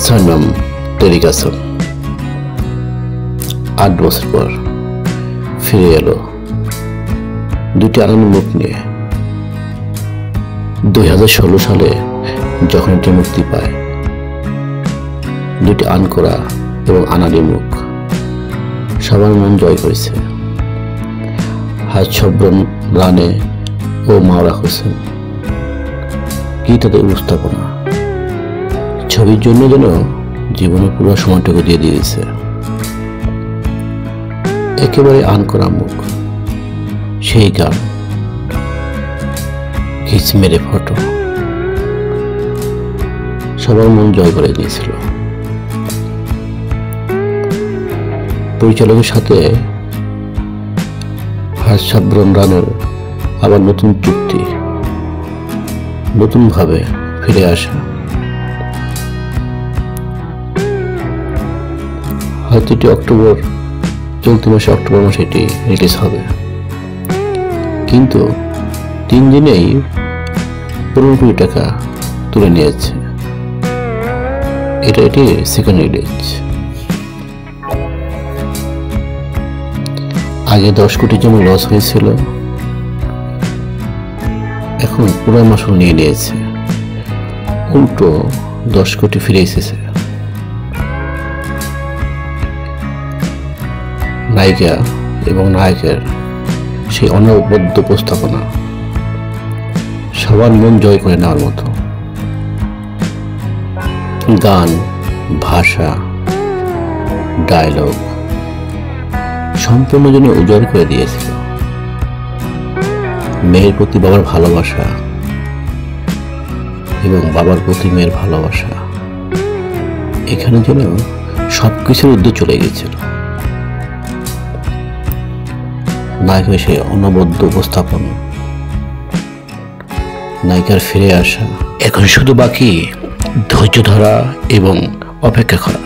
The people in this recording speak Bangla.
সানাম টেরিকাসন 8 বছর পর ফিরে এলো দুটি আনার মুখ নিয়ে। 2016 সালে যখন এটি মুক্তি পায়, দুটি আনকোরা এবং আনাড়ি মুখ সবার মন জয় করেছে। হাজ শবনম রানে ও মাওরা হোসেন কি তাদের উপস্থাপনা, ছবির জন্য যেন জীবনের পুরো সময়টুকু দিয়ে দিয়েছে। একেবারে আনকোরা মুখ, সেই গান, খিচ মেরে ফটো সবার মন জয় করে দিয়েছিল। পরিচালকের সাথে হাজ শবনম রানের আবার নতুন চুক্তি, নতুন ভাবে ফিরে আসা। হয়তো এটি চলতি মাসে অক্টোবর মাসে এটি রিলিজ হবে, কিন্তু 3 দিনেই 15 কোটি টাকা তুলে নিয়েছে। এটি সেকেন্ড রিলিজ। আগে 10 কোটি যেমন লস হয়েছিল, এখন পুরো মাসুল নিয়ে নিয়েছে, উল্টো 10 কোটি ফিরে এসেছে। নায়িকা এবং নায়কের সেই অনবদ্য উপস্থাপনা সবার মন জয় করে নেওয়ার মতো। গান, ভাষা, ডায়লগ সম্পূর্ণ যেন উজাড় করে দিয়েছিল। মেয়ের প্রতি বাবার ভালোবাসা এবং বাবার প্রতি মেয়ের ভালোবাসা এখানে যেন সবকিছুর ঊর্ধ্বে চলে গিয়েছিল। নায়কের সেই অনবদ্য উপস্থাপন, নায়িকার ফিরে আসা, এখন শুধু বাকি ধৈর্য ধরা এবং অপেক্ষা করা।